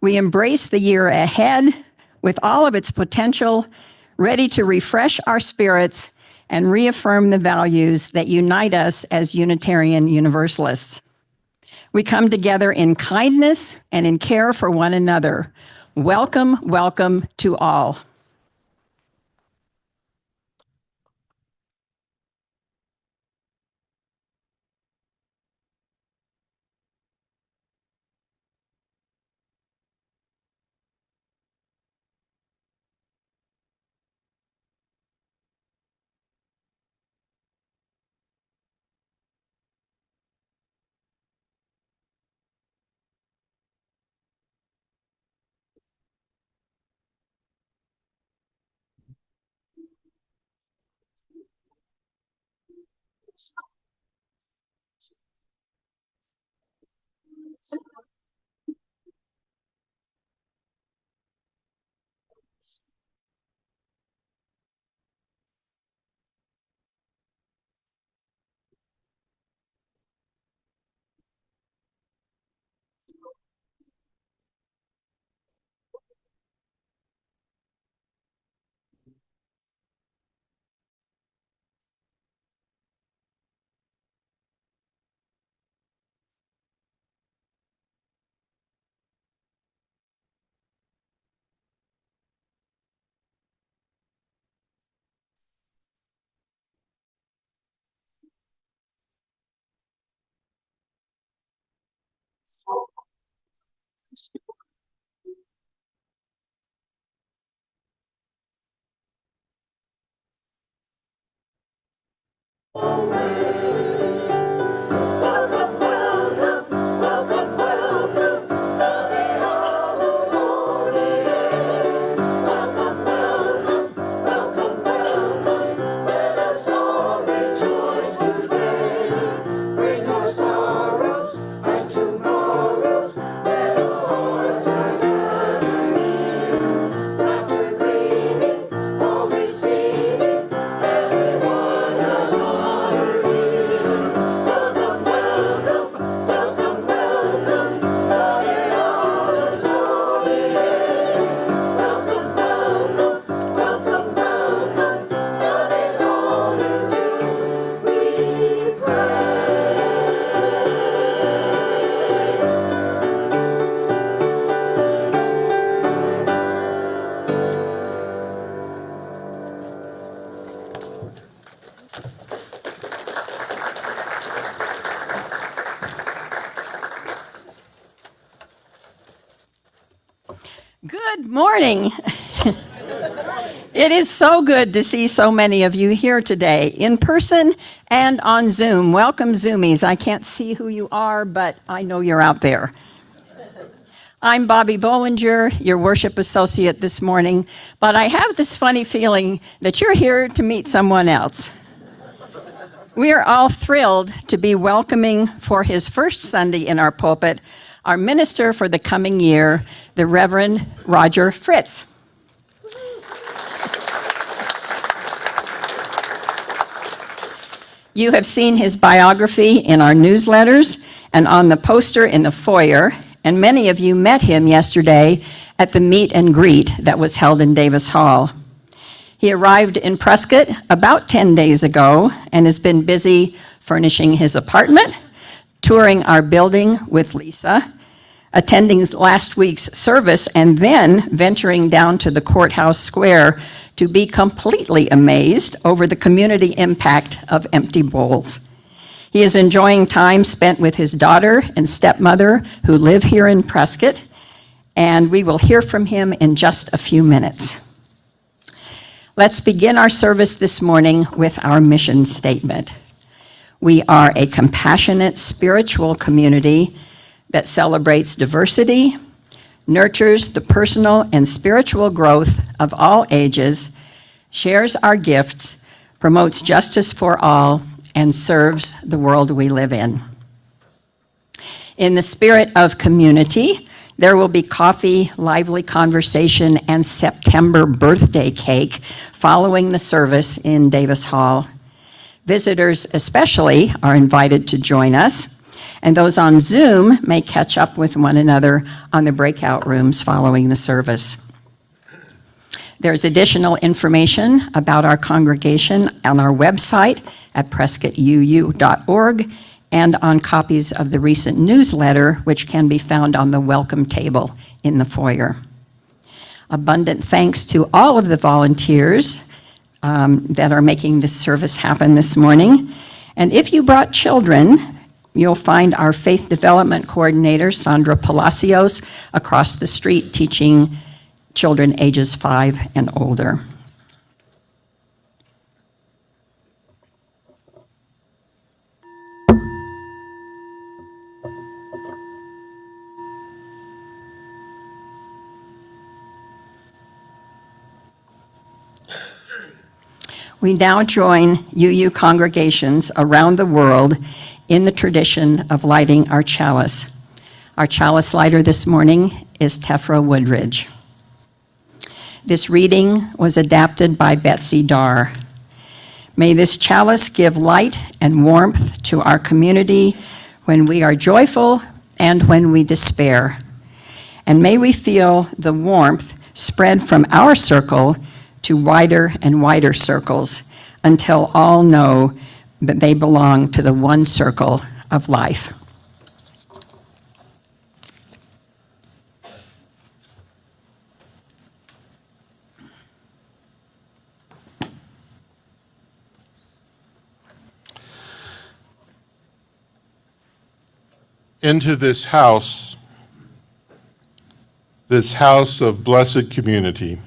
We embrace the year ahead with all of its potential, ready to refresh our spirits and reaffirm the values that unite us as Unitarian Universalists. We come together in kindness and in care for one another. Welcome, welcome to all. Good morning. It is so good to see so many of you here today, in person and on Zoom. Welcome, Zoomies. I can't see who you are, but I know you're out there. I'm Bobby Bollinger, your worship associate this morning, but I have this funny feeling that you're here to meet someone else. We are all thrilled to be welcoming for his first Sunday in our pulpit our minister for the coming year, the Reverend Roger Fritts. You have seen his biography in our newsletters and on the poster in the foyer, and many of you met him yesterday at the meet and greet that was held in Davis Hall. He arrived in Prescott about 10 days ago and has been busy furnishing his apartment, touring our building with Lisa, attending last week's service, and then venturing down to the courthouse square to be completely amazed over the community impact of empty bowls. He is enjoying time spent with his daughter and stepmother who live here in Prescott, and we will hear from him in just a few minutes. Let's begin our service this morning with our mission statement. We are a compassionate spiritual community that celebrates diversity, nurtures the personal and spiritual growth of all ages, shares our gifts, promotes justice for all, and serves the world we live in. In the spirit of community, there will be coffee, lively conversation, and September birthday cake following the service in Davis Hall. Visitors especially are invited to join us, And those on Zoom may catch up with one another on the breakout rooms following the service. There's additional information about our congregation on our website at prescottuu.org and on copies of the recent newsletter, which can be found on the welcome table in the foyer. Abundant thanks to all of the volunteers that are making this service happen this morning. And if you brought children, you'll find our Faith Development Coordinator, Sandra Palacios, across the street teaching children ages 5 and older. We now join UU congregations around the world in the tradition of lighting our chalice. Our chalice lighter this morning is Tefra Woodridge. This reading was adapted by Betsy Darr. May this chalice give light and warmth to our community when we are joyful and when we despair. And may we feel the warmth spread from our circle to wider and wider circles until all know that they belong to the one circle of life. Into this house of blessed community,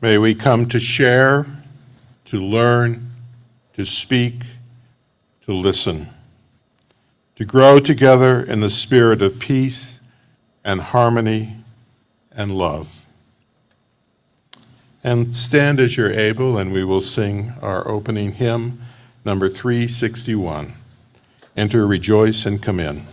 may we come to share, to learn, to speak, to listen, to grow together in the spirit of peace and harmony and love. And stand as you're able, and we will sing our opening hymn, number 361, Enter, Rejoice, and Come In.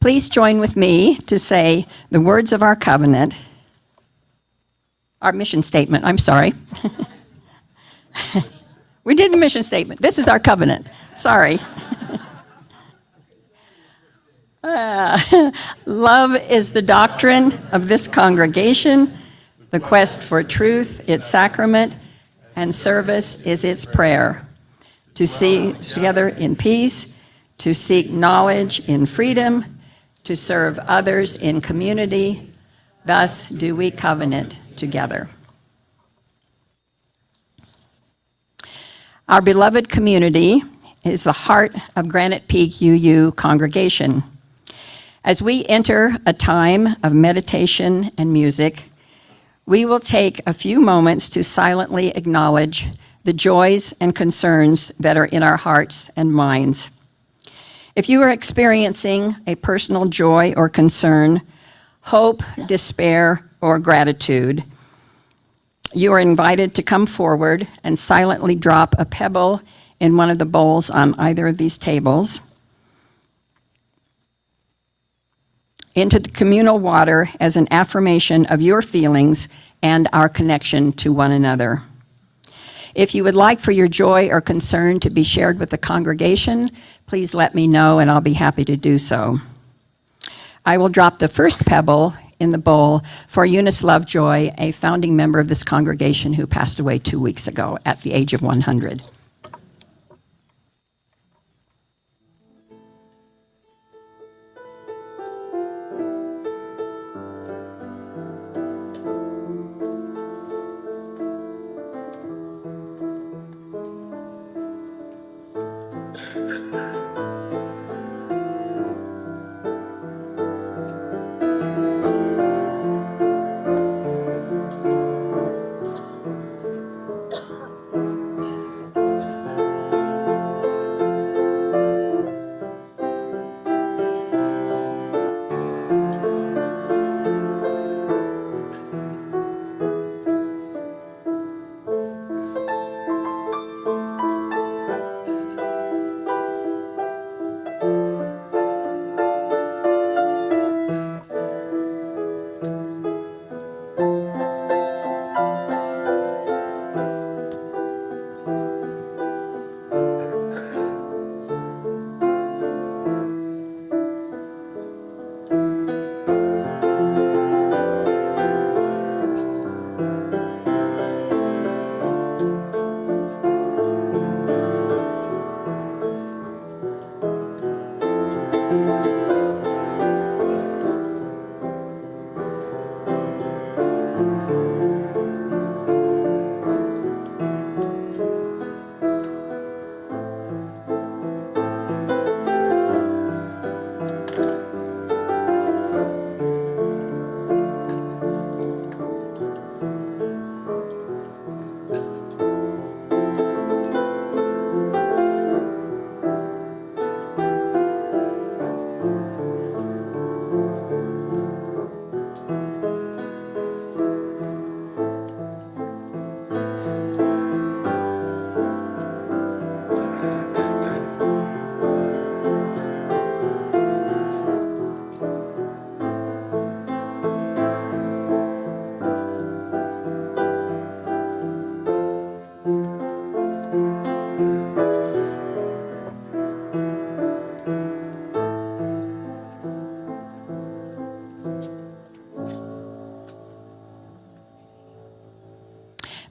Please join with me to say the words of our covenant, our mission statement, I'm sorry. We did the mission statement. This is our covenant. Sorry. Love is the doctrine of this congregation, the quest for truth, its sacrament, and service is its prayer. To see together in peace, to seek knowledge in freedom, to serve others in community. Thus do we covenant together. Our beloved community is the heart of Granite Peak UU congregation. As we enter a time of meditation and music, we will take a few moments to silently acknowledge the joys and concerns that are in our hearts and minds. If you are experiencing a personal joy or concern, hope, despair, or gratitude, you are invited to come forward and silently drop a pebble in one of the bowls on either of these tables into the communal water as an affirmation of your feelings and our connection to one another. If you would like for your joy or concern to be shared with the congregation, please let me know and I'll be happy to do so. I will drop the first pebble in the bowl for Eunice Lovejoy, a founding member of this congregation who passed away 2 weeks ago at the age of 100.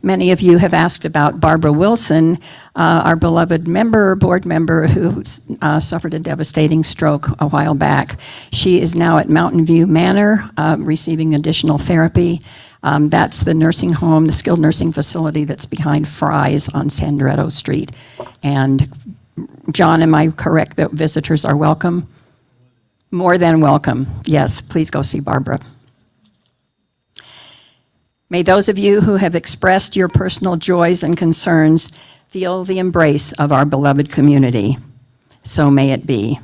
Many of you have asked about Barbara Wilson, our beloved board member who suffered a devastating stroke a while back. She is now at Mountain View Manor receiving additional therapy. That's the nursing home, the skilled nursing facility that's behind Fry's on Sandretto Street. And John, am I correct that visitors are welcome? More than welcome. Yes, please go see Barbara. May those of you who have expressed your personal joys and concerns feel the embrace of our beloved community. So may it be.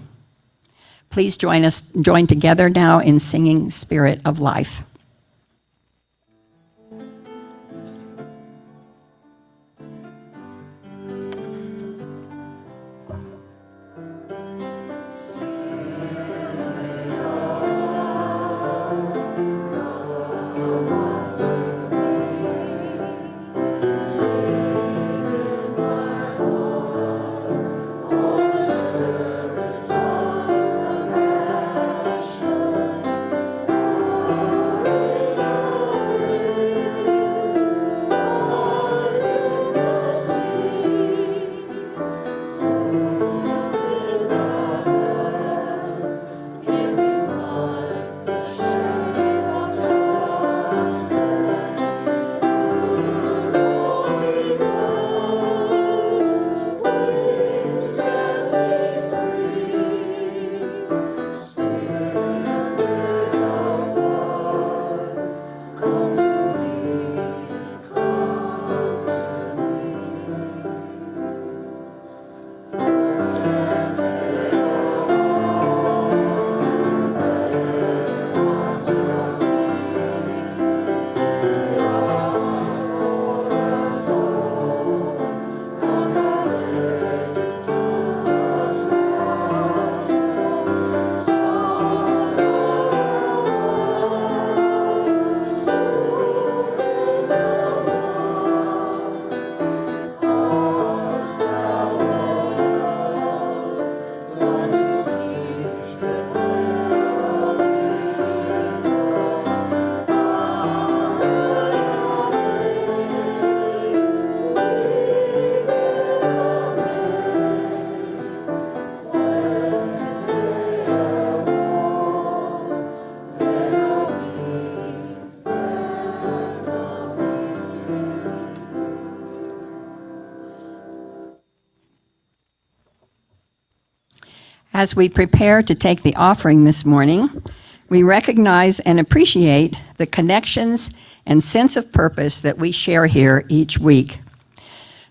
Please join together now in singing Spirit of Life. As we prepare to take the offering this morning, we recognize and appreciate the connections and sense of purpose that we share here each week.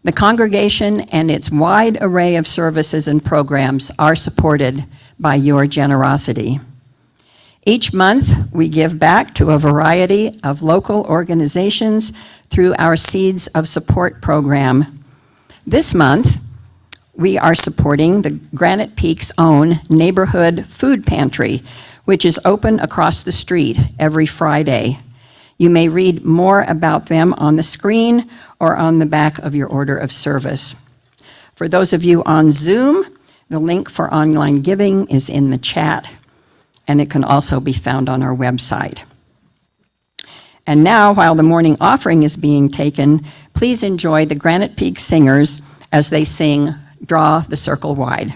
The congregation and its wide array of services and programs are supported by your generosity. Each month, we give back to a variety of local organizations through our Seeds of Support program. This month, we are supporting the Granite Peak's own neighborhood food pantry, which is open across the street every Friday. You may read more about them on the screen or on the back of your order of service. For those of you on Zoom, the link for online giving is in the chat, and it can also be found on our website. And now, while the morning offering is being taken, please enjoy the Granite Peak Singers as they sing Draw the Circle Wide.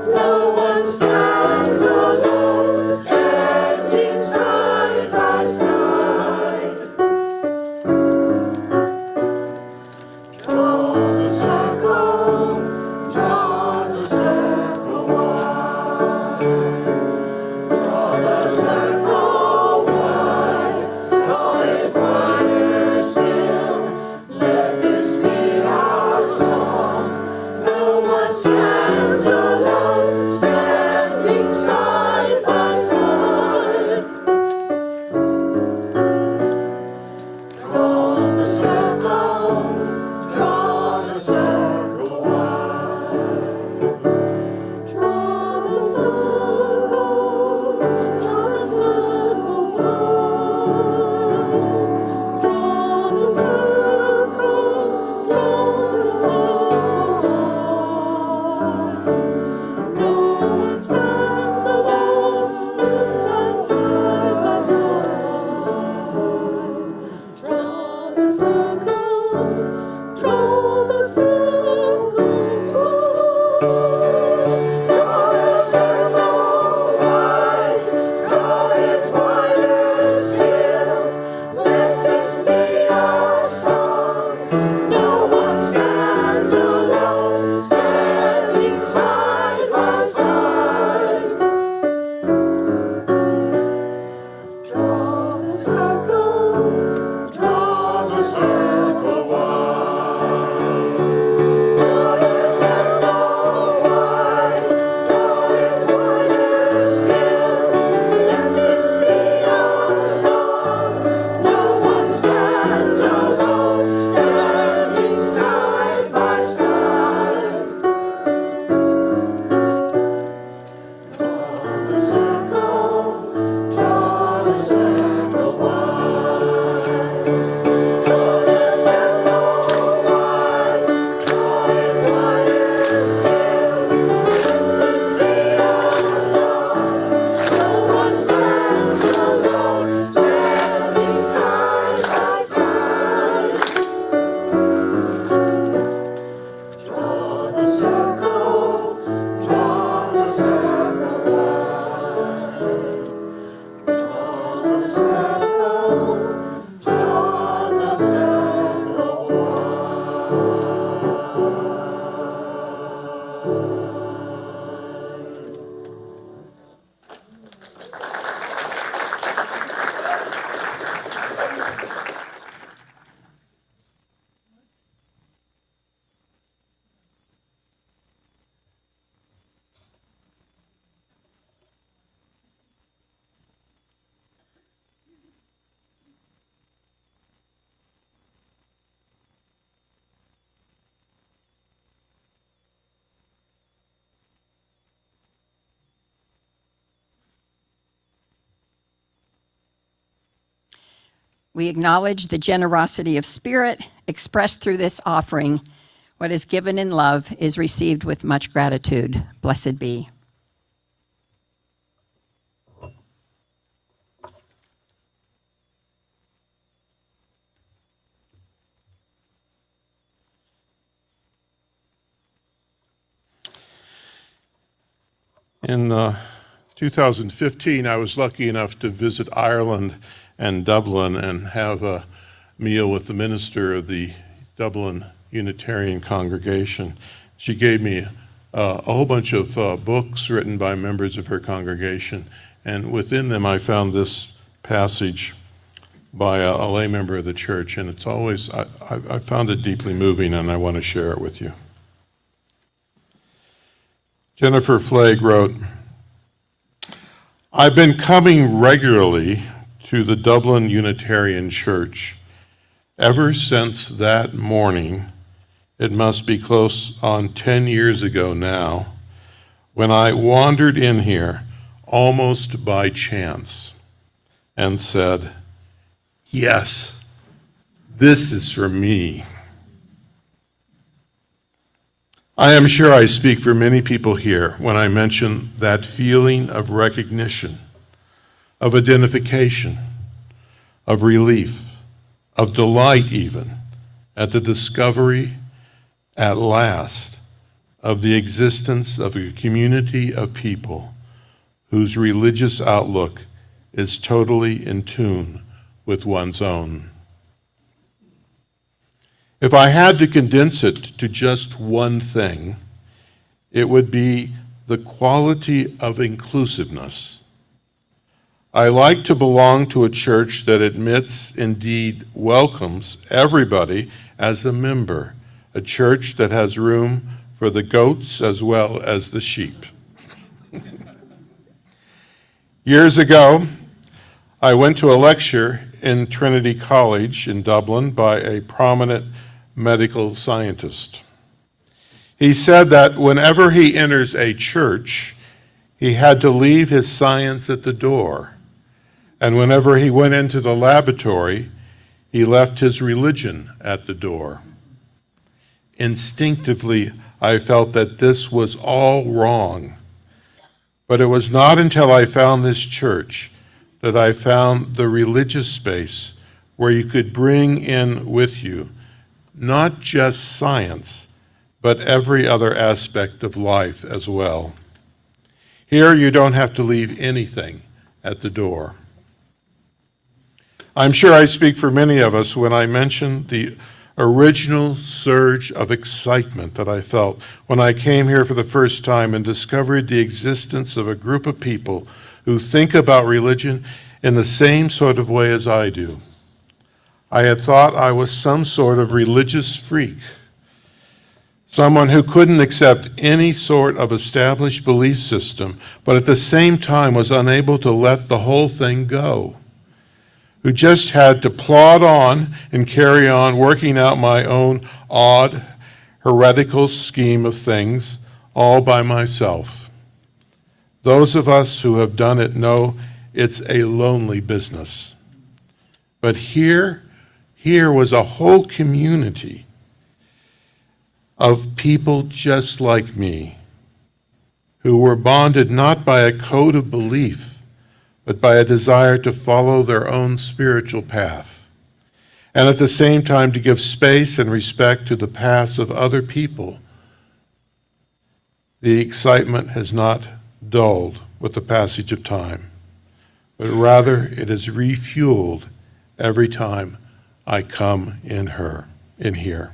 No one stands alone, standing side We acknowledge the generosity of spirit expressed through this offering. What is given in love is received with much gratitude. Blessed be. In 2015, I was lucky enough to visit Ireland and Dublin and have a meal with the minister of the Dublin Unitarian congregation. She gave me a whole bunch of books written by members of her congregation, and within them I found this passage by a lay member of the church, and it's always, I found it deeply moving, and I want to share it with you. Jennifer Flagg wrote, "I've been coming regularly to the Dublin Unitarian Church ever since that morning. It must be close on 10 years ago now, when I wandered in here almost by chance and said, 'Yes, this is for me.' I am sure I speak for many people here when I mention that feeling of recognition, of identification, of relief, of delight even, at the discovery, at last, of the existence of a community of people whose religious outlook is totally in tune with one's own. If I had to condense it to just one thing, it would be the quality of inclusiveness. I like to belong to a church that admits, indeed welcomes, everybody as a member, a church that has room for the goats as well as the sheep." Years ago, I went to a lecture in Trinity College in Dublin by a prominent medical scientist. He said that whenever he enters a church, he had to leave his science at the door. And whenever he went into the laboratory, he left his religion at the door. Instinctively, I felt that this was all wrong. But it was not until I found this church that I found the religious space where you could bring in with you not just science, but every other aspect of life as well. Here you don't have to leave anything at the door. I'm sure I speak for many of us when I mention the original surge of excitement that I felt when I came here for the first time and discovered the existence of a group of people who think about religion in the same sort of way as I do. I had thought I was some sort of religious freak, someone who couldn't accept any sort of established belief system, but at the same time was unable to let the whole thing go, who just had to plod on and carry on working out my own odd, heretical scheme of things all by myself. Those of us who have done it know it's a lonely business. But here was a whole community of people just like me, who were bonded not by a code of belief, but by a desire to follow their own spiritual path, and at the same time to give space and respect to the paths of other people. The excitement has not dulled with the passage of time, but rather it is refueled every time I come in here.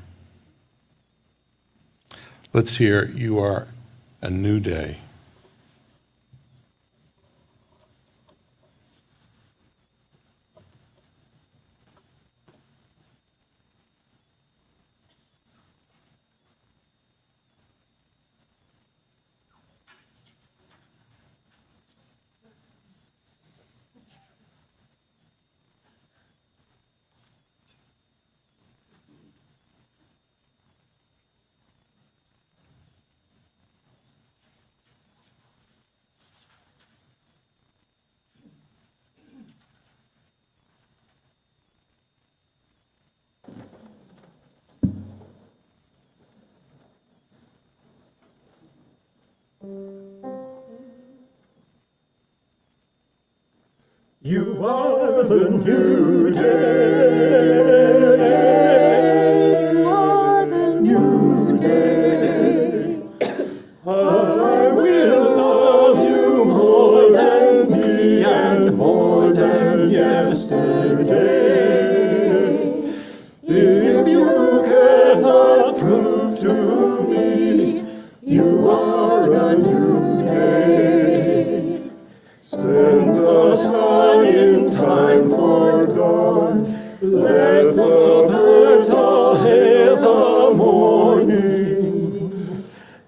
Let's hear "You Are a New Day." You are the new day. You are the new day. I will love you more than me and more than yesterday. If you cannot prove to me you are the new day, send the sun in time for dawn. Let the birds all hail the morning.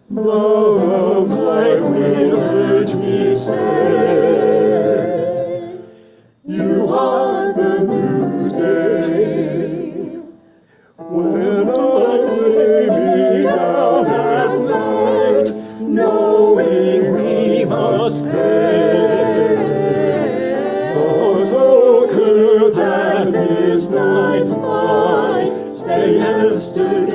Love of life will urge me, say, you are the new day. When I lay me down at night, knowing we must pay, for token that this night might stay yesterday.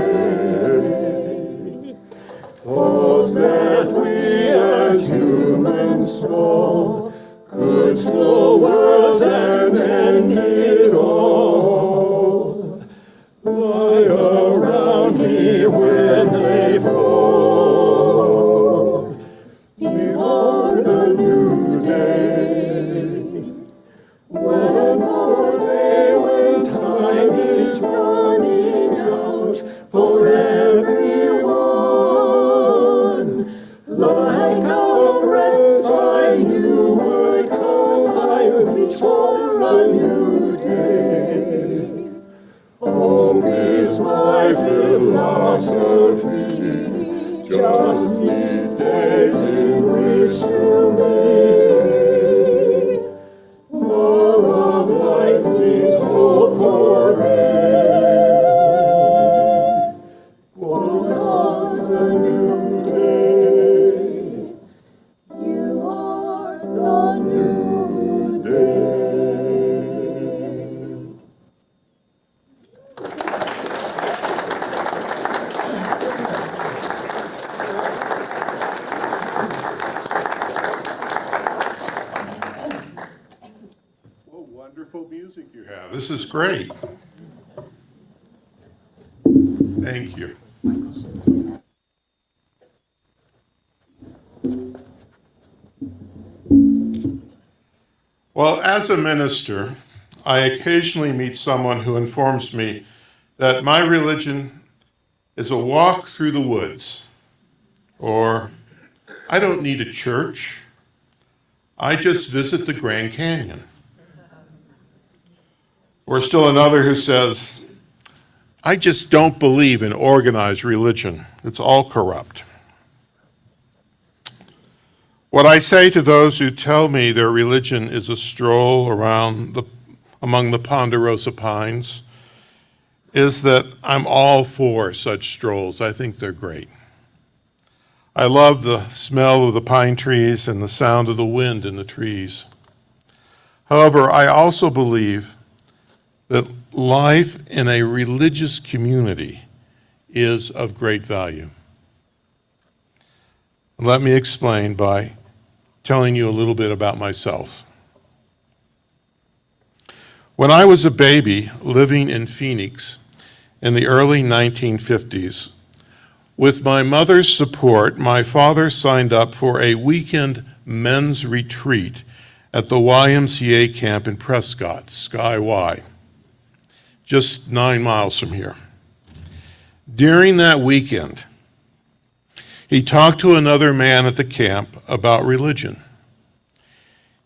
Thoughts that we as humans small could slow worlds and end it all, lie around me when they fall before the new day. One more day when time is running out for everyone. Like a breath I knew would come, I reach for a new day. Hope is my philosophy, just these days in which to be. Love of life leaves hope for me. For on the new day, you are the new day. What wonderful music you have. This is great. Thank you. Well, as a minister, I occasionally meet someone who informs me that my religion is a walk through the woods, or I don't need a church, I just visit the Grand Canyon. Or still another who says, I just don't believe in organized religion. It's all corrupt. What I say to those who tell me their religion is a stroll among the ponderosa pines is that I'm all for such strolls. I think they're great. I love the smell of the pine trees and the sound of the wind in the trees. However, I also believe that life in a religious community is of great value. Let me explain by telling you a little bit about myself. When I was a baby living in Phoenix in the early 1950s, with my mother's support, my father signed up for a weekend men's retreat at the YMCA camp in Prescott, Sky Y, just 9 miles from here. During that weekend, he talked to another man at the camp about religion.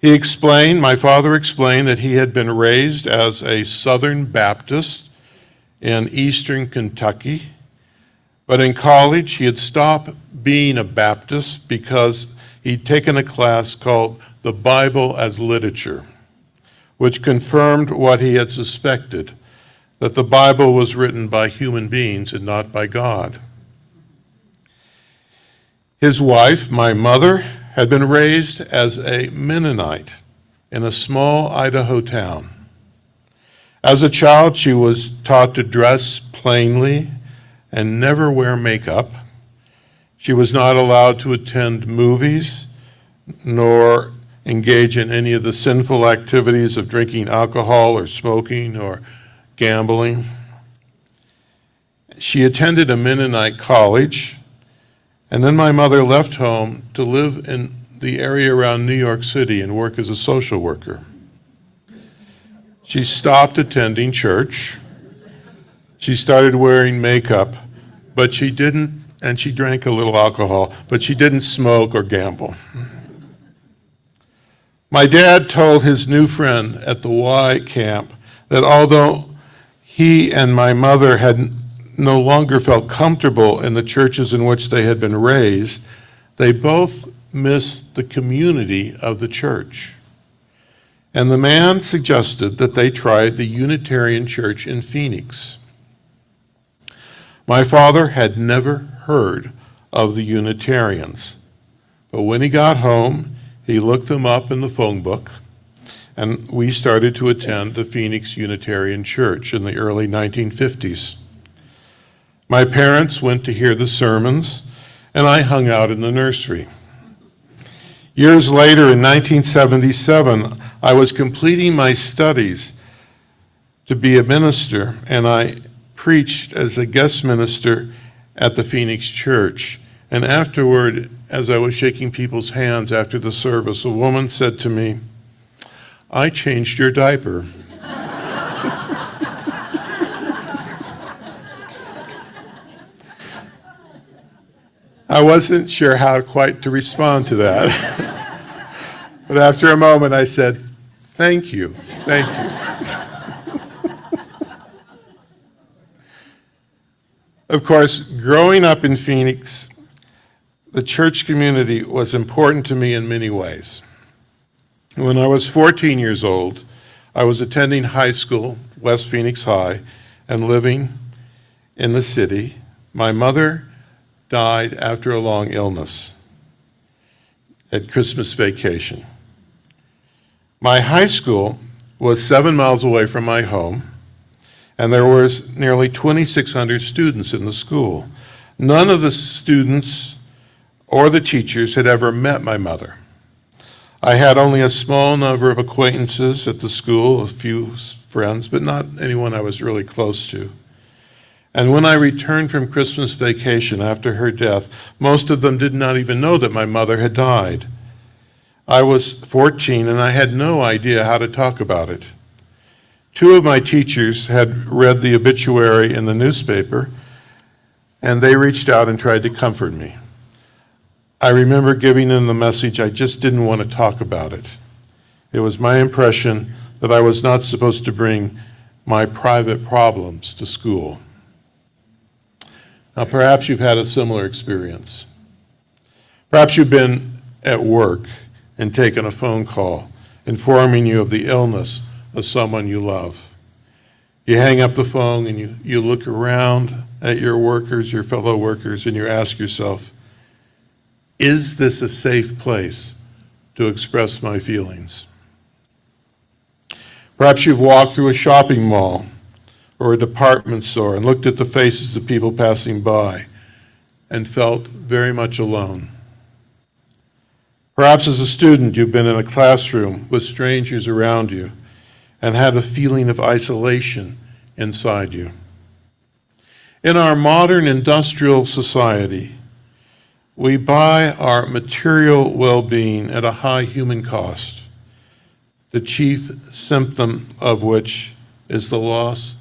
My father explained that he had been raised as a Southern Baptist in Eastern Kentucky, but in college he had stopped being a Baptist because he'd taken a class called The Bible as Literature, which confirmed what he had suspected, that the Bible was written by human beings and not by God. His wife, my mother, had been raised as a Mennonite in a small Idaho town. As a child, she was taught to dress plainly and never wear makeup. She was not allowed to attend movies nor engage in any of the sinful activities of drinking alcohol or smoking or gambling. She attended a Mennonite college, and then my mother left home to live in the area around New York City and work as a social worker. She stopped attending church. She started wearing makeup, but she didn't, and she drank a little alcohol, but she didn't smoke or gamble. My dad told his new friend at the Y camp that although he and my mother had no longer felt comfortable in the churches in which they had been raised, they both missed the community of the church. And the man suggested that they try the Unitarian Church in Phoenix. My father had never heard of the Unitarians, but when he got home, he looked them up in the phone book, and we started to attend the Phoenix Unitarian Church in the early 1950s. My parents went to hear the sermons, and I hung out in the nursery. Years later, in 1977, I was completing my studies to be a minister, and I preached as a guest minister at the Phoenix Church. And afterward, as I was shaking people's hands after the service, a woman said to me, "I changed your diaper." I wasn't sure how quite to respond to that. But after a moment, I said, "Thank you, thank you." Of course, growing up in Phoenix, the church community was important to me in many ways. When I was 14 years old, I was attending high school, West Phoenix High, and living in the city. My mother died after a long illness at Christmas vacation. My high school was 7 miles away from my home, and there was nearly 2,600 students in the school. None of the students or the teachers had ever met my mother. I had only a small number of acquaintances at the school, a few friends, but not anyone I was really close to. And when I returned from Christmas vacation after her death, most of them did not even know that my mother had died. I was 14 and I had no idea how to talk about it. Two of my teachers had read the obituary in the newspaper, and they reached out and tried to comfort me. I remember giving them the message I just didn't want to talk about it. It was my impression that I was not supposed to bring my private problems to school. Now, perhaps you've had a similar experience. Perhaps you've been at work and taken a phone call informing you of the illness of someone you love. You hang up the phone and you look around at your workers, your fellow workers, and you ask yourself, is this a safe place to express my feelings? Perhaps you've walked through a shopping mall or a department store and looked at the faces of people passing by and felt very much alone. Perhaps as a student, you've been in a classroom with strangers around you and had a feeling of isolation inside you. In our modern industrial society, we buy our material well-being at a high human cost, the chief symptom of which is the loss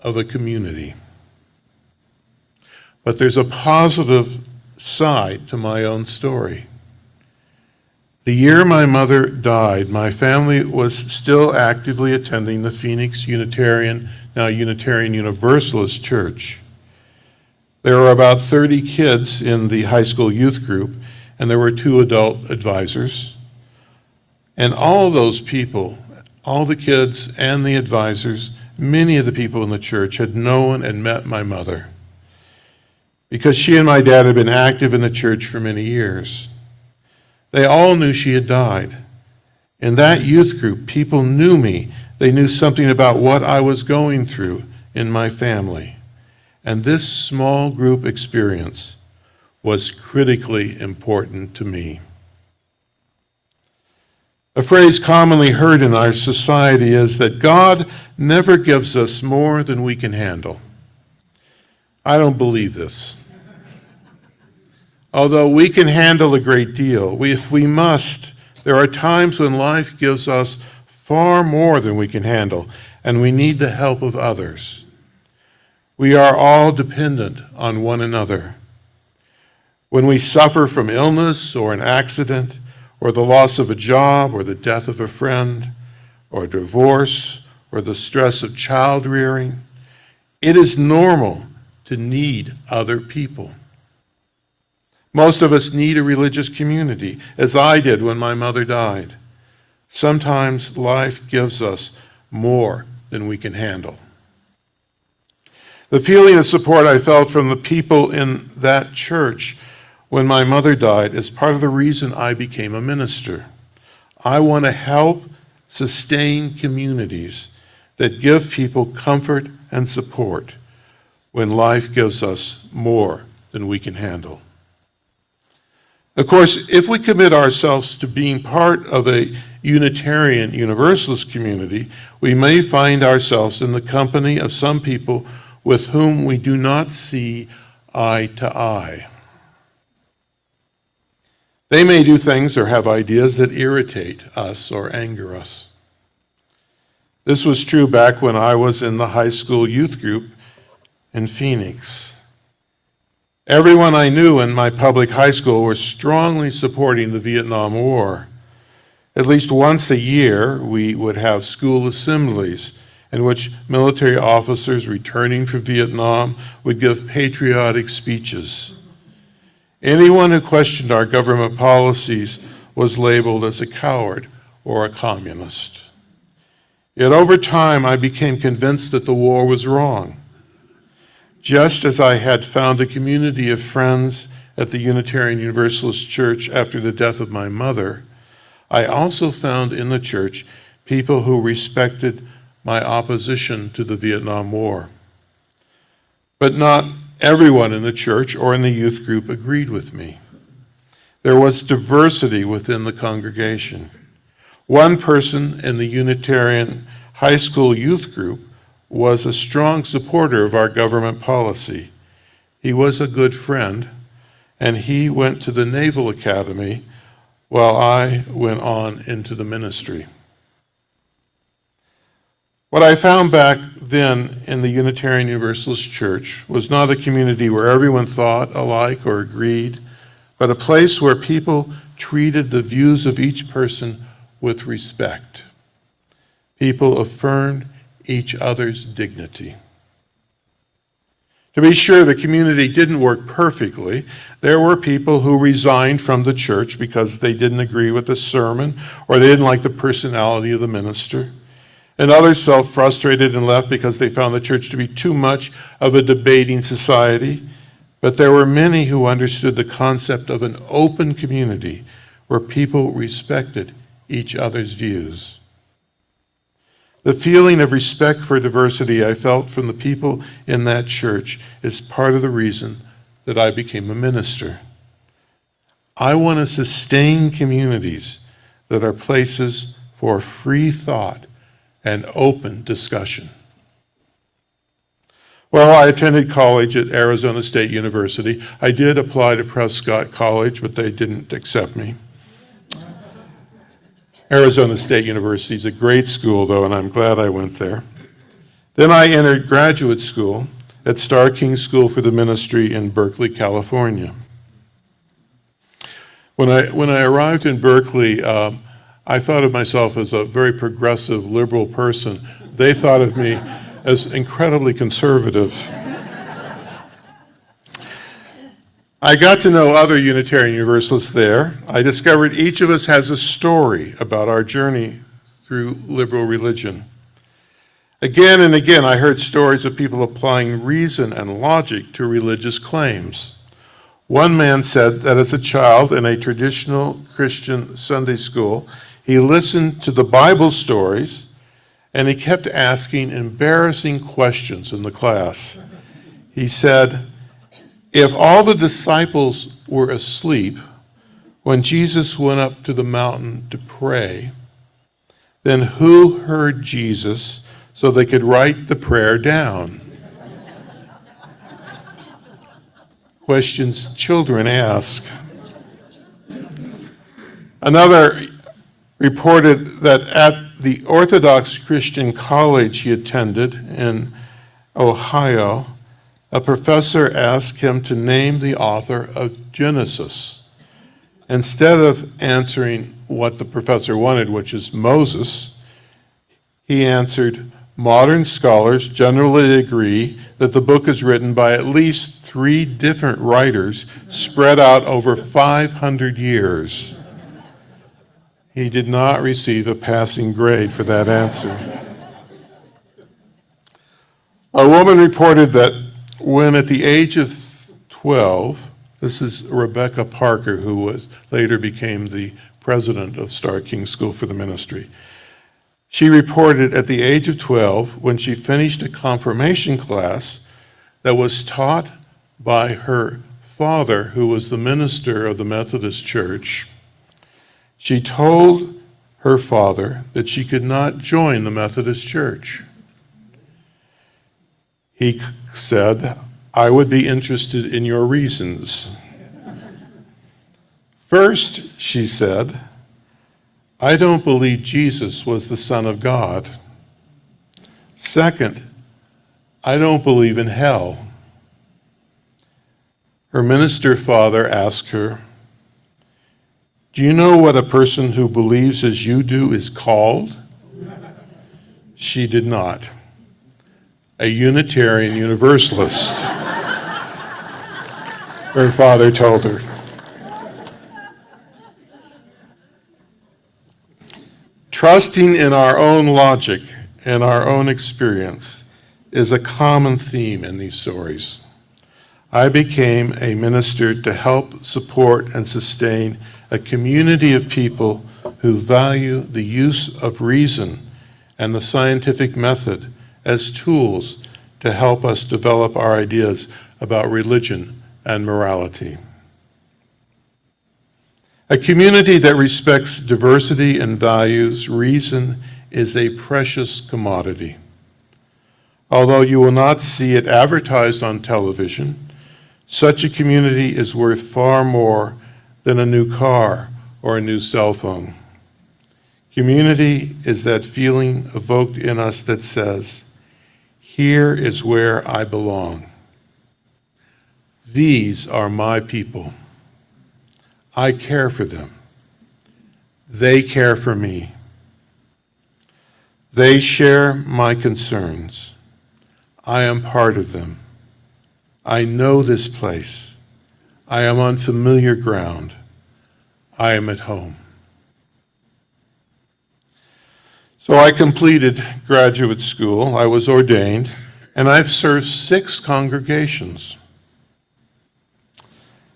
of a community. But there's a positive side to my own story. The year my mother died, my family was still actively attending the Phoenix Unitarian, now Unitarian Universalist Church. There were about 30 kids in the high school youth group, and there were 2 adult advisors. And all those people, all the kids and the advisors, many of the people in the church had known and met my mother because she and my dad had been active in the church for many years. They all knew she had died. In that youth group, people knew me. They knew something about what I was going through in my family. And this small group experience was critically important to me. A phrase commonly heard in our society is that God never gives us more than we can handle. I don't believe this. Although we can handle a great deal, if we must, there are times when life gives us far more than we can handle, and we need the help of others. We are all dependent on one another. When we suffer from illness or an accident, or the loss of a job, or the death of a friend, or divorce, or the stress of child rearing, it is normal to need other people. Most of us need a religious community, as I did when my mother died. Sometimes life gives us more than we can handle. The feeling of support I felt from the people in that church when my mother died is part of the reason I became a minister. I want to help sustain communities that give people comfort and support when life gives us more than we can handle. Of course, if we commit ourselves to being part of a Unitarian Universalist community, we may find ourselves in the company of some people with whom we do not see eye to eye. They may do things or have ideas that irritate us or anger us. This was true back when I was in the high school youth group in Phoenix. Everyone I knew in my public high school were strongly supporting the Vietnam War. At least once a year, we would have school assemblies in which military officers returning from Vietnam would give patriotic speeches. Anyone who questioned our government policies was labeled as a coward or a communist. Yet over time, I became convinced that the war was wrong. Just as I had found a community of friends at the Unitarian Universalist Church after the death of my mother, I also found in the church people who respected my opposition to the Vietnam War. But not everyone in the church or in the youth group agreed with me. There was diversity within the congregation. One person in the Unitarian high school youth group was a strong supporter of our government policy. He was a good friend, and he went to the Naval Academy while I went on into the ministry. What I found back then in the Unitarian Universalist Church was not a community where everyone thought alike or agreed, but a place where people treated the views of each person with respect. People affirmed each other's dignity. To be sure, the community didn't work perfectly. There were people who resigned from the church because they didn't agree with the sermon or they didn't like the personality of the minister. And others felt frustrated and left because they found the church to be too much of a debating society. But there were many who understood the concept of an open community where people respected each other's views. The feeling of respect for diversity I felt from the people in that church is part of the reason that I became a minister. I want to sustain communities that are places for free thought and open discussion. Well, I attended college at Arizona State University. I did apply to Prescott College, but they didn't accept me. Arizona State University is a great school, though, and I'm glad I went there. Then I entered graduate school at Star King School for the Ministry in Berkeley, California. When I arrived in Berkeley, I thought of myself as a very progressive, liberal person. They thought of me as incredibly conservative. I got to know other Unitarian Universalists there. I discovered each of us has a story about our journey through liberal religion. Again and again, I heard stories of people applying reason and logic to religious claims. One man said that as a child in a traditional Christian Sunday school, he listened to the Bible stories and he kept asking embarrassing questions in the class. He said, if all the disciples were asleep when Jesus went up to the mountain to pray, Then who heard Jesus so they could write the prayer down? Questions children ask. Another reported that at the Orthodox Christian college he attended in Ohio, a professor asked him to name the author of Genesis. Instead of answering what the professor wanted, which is Moses, he answered, "Modern scholars generally agree that the book is written by at least 3 different writers spread out over 500 years." He did not receive a passing grade for that answer. A woman reported that when at the age of 12, this is Rebecca Parker, who later became the president of Star King School for the Ministry. She reported at the age of 12, when she finished a confirmation class that was taught by her father, who was the minister of the Methodist Church, she told her father that she could not join the Methodist Church. He said, "I would be interested in your reasons." First, she said, "I don't believe Jesus was the Son of God. Second, I don't believe in hell." Her minister father asked her, "Do you know what a person who believes as you do is called?" She did not. A Unitarian Universalist, her father told her. Trusting in our own logic and our own experience is a common theme in these stories. I became a minister to help support and sustain a community of people who value the use of reason and the scientific method as tools to help us develop our ideas about religion and morality. A community that respects diversity and values reason is a precious commodity. Although you will not see it advertised on television, such a community is worth far more than a new car or a new cell phone. Community is that feeling evoked in us that says, "Here is where I belong. These are my people. I care for them. They care for me. They share my concerns. I am part of them. I know this place. I am on familiar ground. I am at home." So I completed graduate school, I was ordained, and I've served 6 congregations.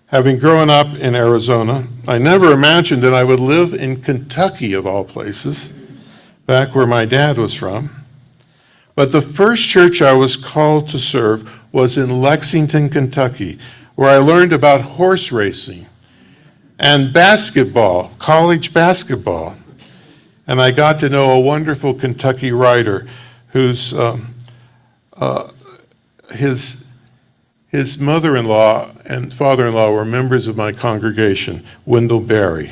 Having grown up in Arizona, I never imagined that I would live in Kentucky, of all places, back where my dad was from. But the first church I was called to serve was in Lexington, Kentucky, where I learned about horse racing and basketball, college basketball. And I got to know a wonderful Kentucky writer whose his mother-in-law and father-in-law were members of my congregation, Wendell Berry.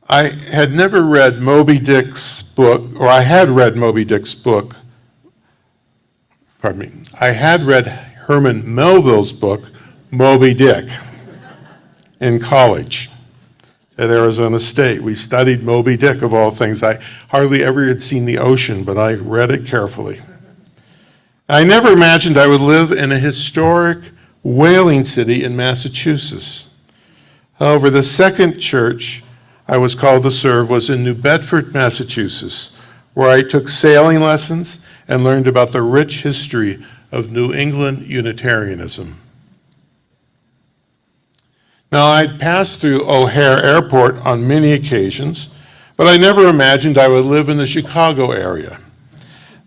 I had never read Moby Dick's book, or I had read Moby Dick's book, I had read Herman Melville's book, Moby Dick, in college at Arizona State. We studied Moby Dick, of all things. I hardly ever had seen the ocean, but I read it carefully. I never imagined I would live in a historic whaling city in Massachusetts. However, the second church I was called to serve was in New Bedford, Massachusetts, where I took sailing lessons and learned about the rich history of New England Unitarianism. Now, I'd passed through O'Hare Airport on many occasions, but I never imagined I would live in the Chicago area.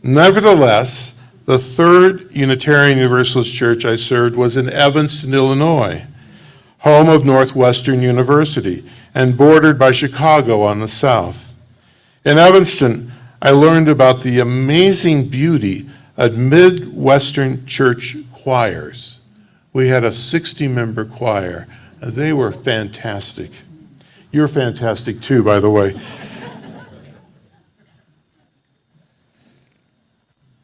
Nevertheless, the third Unitarian Universalist church I served was in Evanston, Illinois, home of Northwestern University, and bordered by Chicago on the south. In Evanston, I learned about the amazing beauty of Midwestern church choirs. We had a 60-member choir. They were fantastic. You're fantastic too, by the way.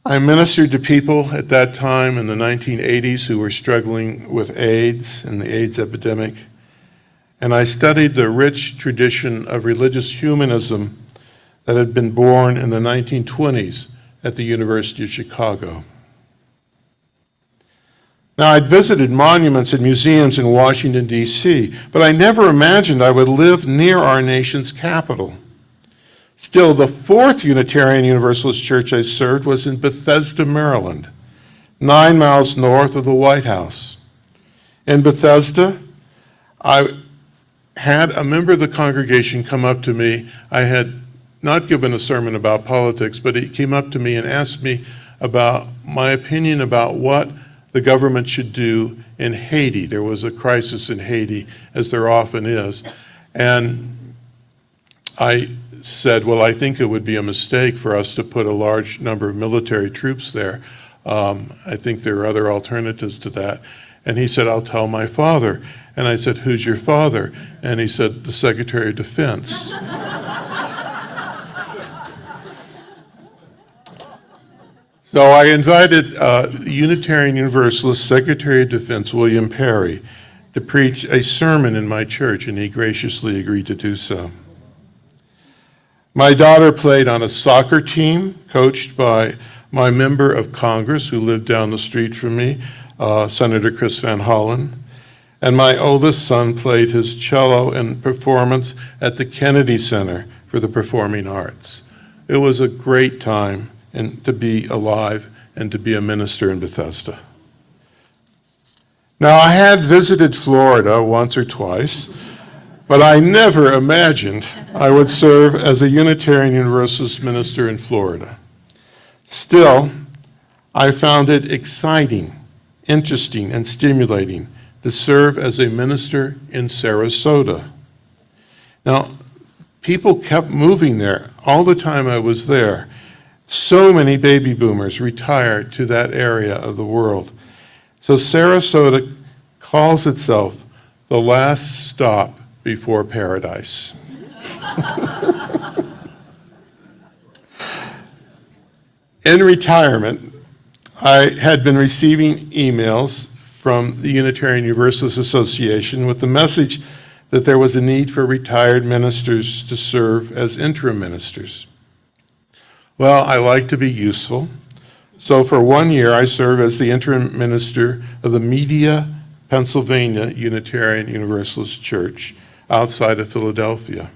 I ministered to people at that time in the 1980s who were struggling with AIDS and the AIDS epidemic, and I studied the rich tradition of religious humanism that had been born in the 1920s at the University of Chicago. Now, I'd visited monuments and museums in Washington, D.C., but I never imagined I would live near our nation's capital. Still, the fourth Unitarian Universalist church I served was in Bethesda, Maryland, 9 miles north of the White House. In Bethesda, I had a member of the congregation come up to me. I had not given a sermon about politics, but he came up to me and asked me about my opinion about what the government should do in Haiti. There was a crisis in Haiti, as there often is. And I said, well, I think it would be a mistake for us to put a large number of military troops there. I think there are other alternatives to that. And he said, I'll tell my father. And I said, who's your father? And he said, the Secretary of Defense. So I invited Unitarian Universalist Secretary of Defense William Perry to preach a sermon in my church, and he graciously agreed to do so. My daughter played on a soccer team coached by my member of Congress who lived down the street from me, Senator Chris Van Hollen. And my oldest son played his cello in performance at the Kennedy Center for the Performing Arts. It was a great time to be alive and to be a minister in Bethesda. Now, I had visited Florida once or twice, but I never imagined I would serve as a Unitarian Universalist minister in Florida. Still, I found it exciting, interesting, and stimulating to serve as a minister in Sarasota. Now, people kept moving there all the time I was there. So many baby boomers retired to that area of the world. So Sarasota calls itself the last stop before paradise. In retirement, I had been receiving emails from the Unitarian Universalist Association with the message that there was a need for retired ministers to serve as interim ministers. Well, I like to be useful, so for 1 year I served as the interim minister of the Media, Pennsylvania Unitarian Universalist Church outside of Philadelphia.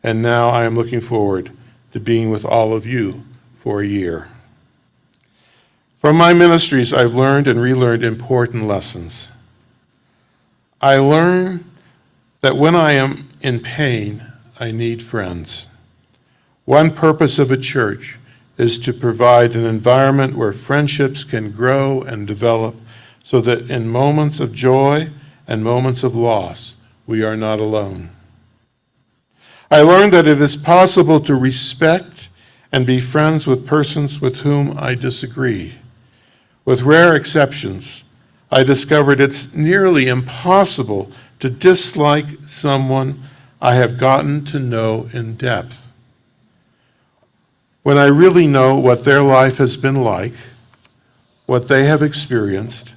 And now I am looking forward to being with all of you for a year. From my ministries, I've learned and relearned important lessons. I learned that when I am in pain, I need friends. One purpose of a church is to provide an environment where friendships can grow and develop so that in moments of joy and moments of loss, we are not alone. I learned that it is possible to respect and be friends with persons with whom I disagree. With rare exceptions, I discovered it's nearly impossible to dislike someone I have gotten to know in depth. When I really know what their life has been like, what they have experienced,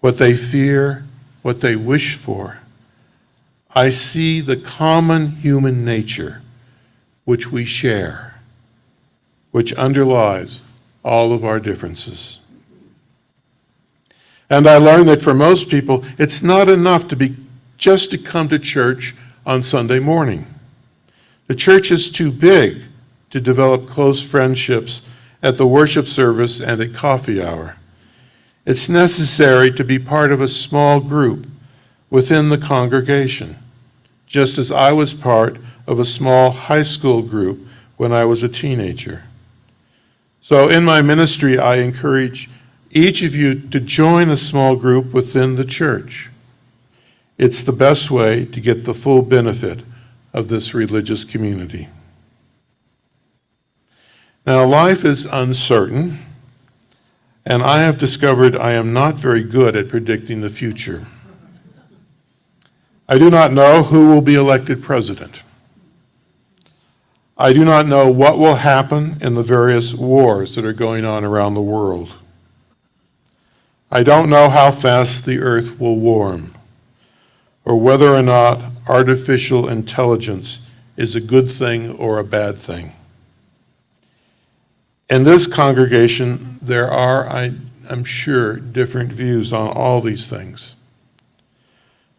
what they fear, what they wish for, I see the common human nature which we share, which underlies all of our differences. And I learned that for most people, it's not enough just to come to church on Sunday morning. The church is too big to develop close friendships at the worship service and at coffee hour. It's necessary to be part of a small group within the congregation, just as I was part of a small high school group when I was a teenager. So in my ministry, I encourage each of you to join a small group within the church. It's the best way to get the full benefit of this religious community. Now, life is uncertain, and I have discovered I am not very good at predicting the future. I do not know who will be elected president. I do not know what will happen in the various wars that are going on around the world. I don't know how fast the earth will warm, or whether or not artificial intelligence is a good thing or a bad thing. In this congregation, there are, I'm sure, different views on all these things.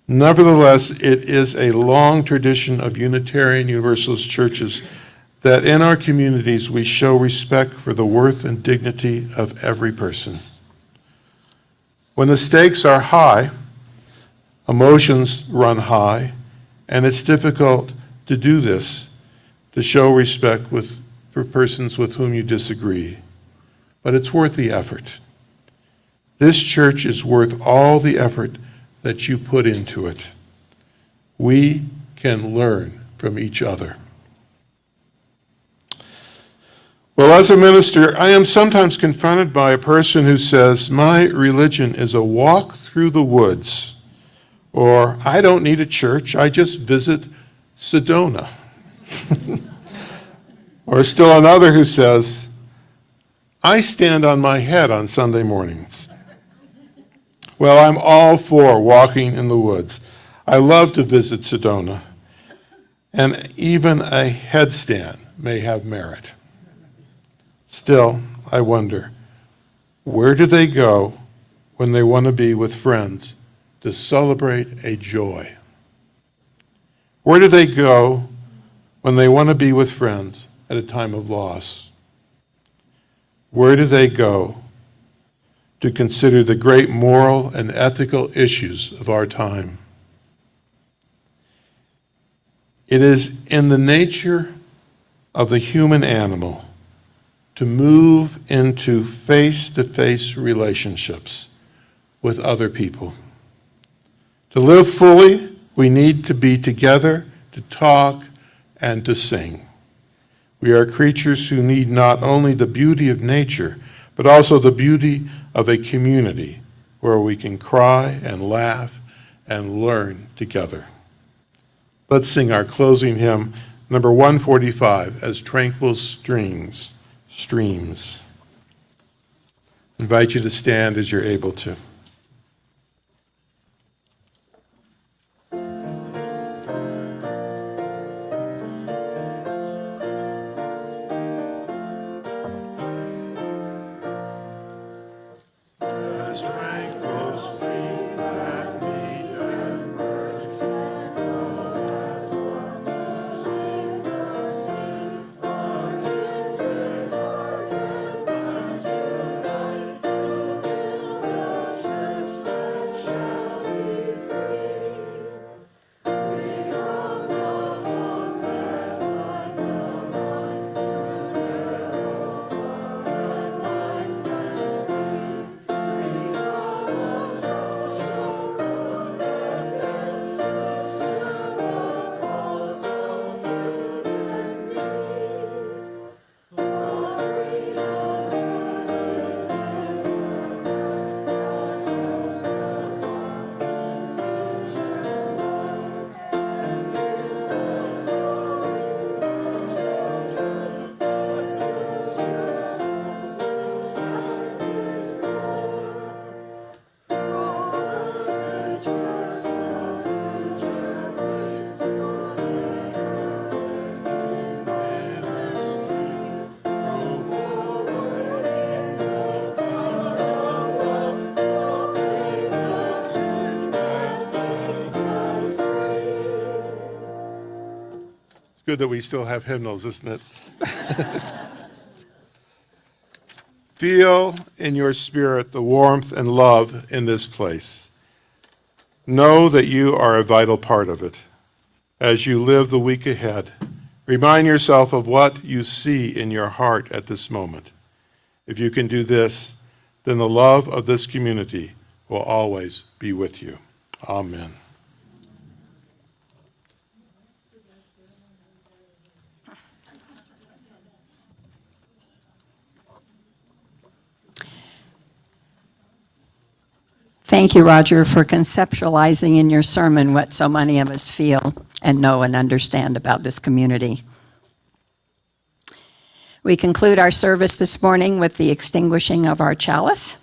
Nevertheless, it is a long tradition of Unitarian Universalist churches that in our communities we show respect for the worth and dignity of every person. When the stakes are high, emotions run high, and it's difficult to do this, to show respect for persons with whom you disagree. But it's worth the effort. This church is worth all the effort that you put into it. We can learn from each other. Well, as a minister, I am sometimes confronted by a person who says, my religion is a walk through the woods, or I don't need a church, I just visit Sedona. Or still another who says, I stand on my head on Sunday mornings. Well, I'm all for walking in the woods. I love to visit Sedona, and even a headstand may have merit. Still, I wonder, where do they go when they want to be with friends to celebrate a joy? Where do they go when they want to be with friends at a time of loss? Where do they go to consider the great moral and ethical issues of our time? It is in the nature of the human animal to move into face-to-face relationships with other people. To live fully, we need to be together, to talk, and to sing. We are creatures who need not only the beauty of nature, but also the beauty of a community where we can cry and laugh and learn together. Let's sing our closing hymn, number 145, As Tranquil Streams. I invite you to stand as you're able to. Good that we still have hymnals, isn't it? Feel in your spirit the warmth and love in this place. Know that you are a vital part of it. As you live the week ahead, remind yourself of what you see in your heart at this moment. If you can do this, then the love of this community will always be with you. Amen. Thank you, Roger, for conceptualizing in your sermon what so many of us feel and know and understand about this community. We conclude our service this morning with the extinguishing of our chalice.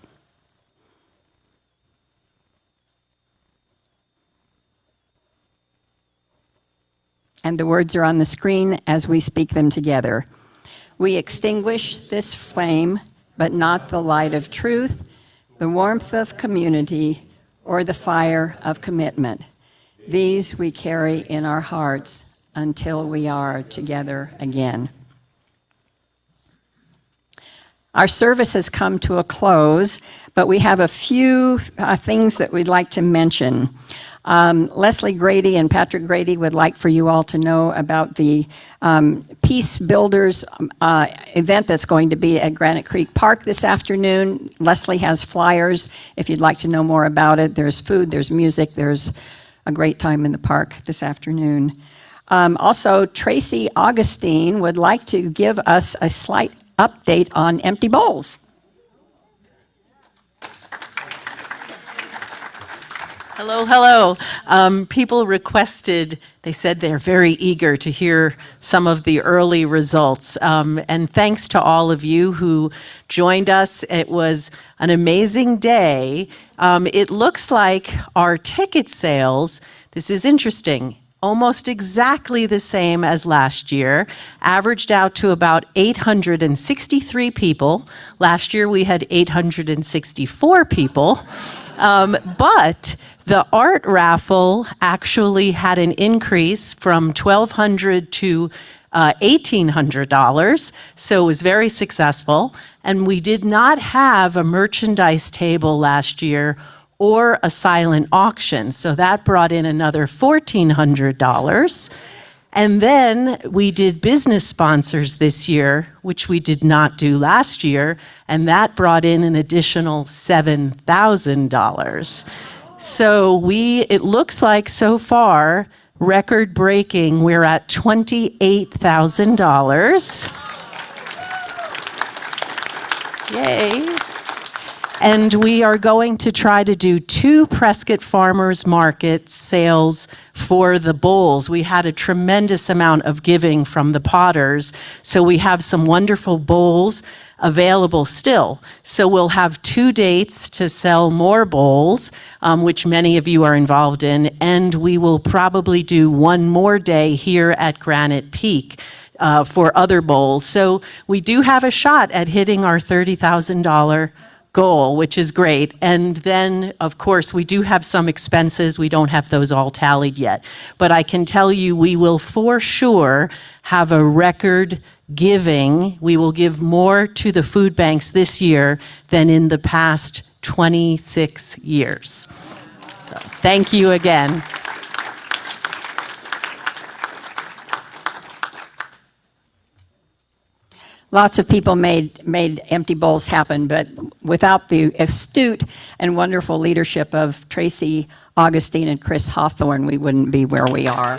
And the words are on the screen as we speak them together. We extinguish this flame, but not the light of truth, the warmth of community, or the fire of commitment. These we carry in our hearts until we are together again. Our service has come to a close, but we have a few things that we'd like to mention. Leslie Grady and Patrick Grady would like for you all to know about the Peace Builders event that's going to be at Granite Creek Park this afternoon. Leslie has flyers if you'd like to know more about it. There's food, there's music, there's a great time in the park this afternoon. Also, Tracy Augustine would like to give us a slight update on empty bowls. Hello, hello. People requested, they said they're very eager to hear some of the early results. And thanks to all of you who joined us. It was an amazing day. It looks like our ticket sales, this is interesting, almost exactly the same as last year, averaged out to about 863 people. Last year we had 864 people. But the art raffle actually had an increase from $1,200 to $1,800, so it was very successful. And we did not have a merchandise table last year or a silent auction, so that brought in another $1,400. And then we did business sponsors this year, which we did not do last year, and that brought in an additional $7,000. So it looks like so far, record breaking, we're at $28,000. Yay. And we are going to try to do 2 Prescott Farmers Market sales for the bowls. We had a tremendous amount of giving from the potters, so we have some wonderful bowls available still. So we'll have 2 dates to sell more bowls, which many of you are involved in, and we will probably do 1 more day here at Granite Peak for other bowls. So we do have a shot at hitting our $30,000 goal, which is great. And then, of course, we do have some expenses. We don't have those all tallied yet. But I can tell you we will for sure have a record giving. We will give more to the food banks this year than in the past 26 years. So thank you again. Lots of people made empty bowls happen, but without the astute and wonderful leadership of Tracy Augustine and Chris Hawthorne, we wouldn't be where we are.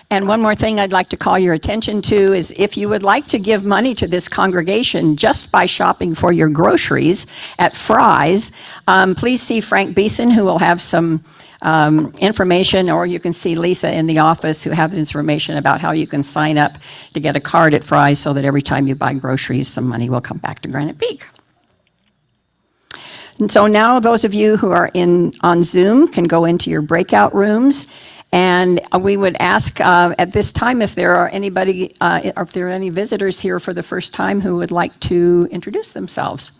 And one more thing I'd like to call your attention to is if you would like to give money to this congregation just by shopping for your groceries at Fry's, please see Frank Beeson, who will have some information, or you can see Lisa in the office who has information about how you can sign up to get a card at Fry's so that every time you buy groceries, some money will come back to Granite Peak. And so now those of you who are on Zoom can go into your breakout rooms, and we would ask at this time if there are any visitors here for the first time who would like to introduce themselves.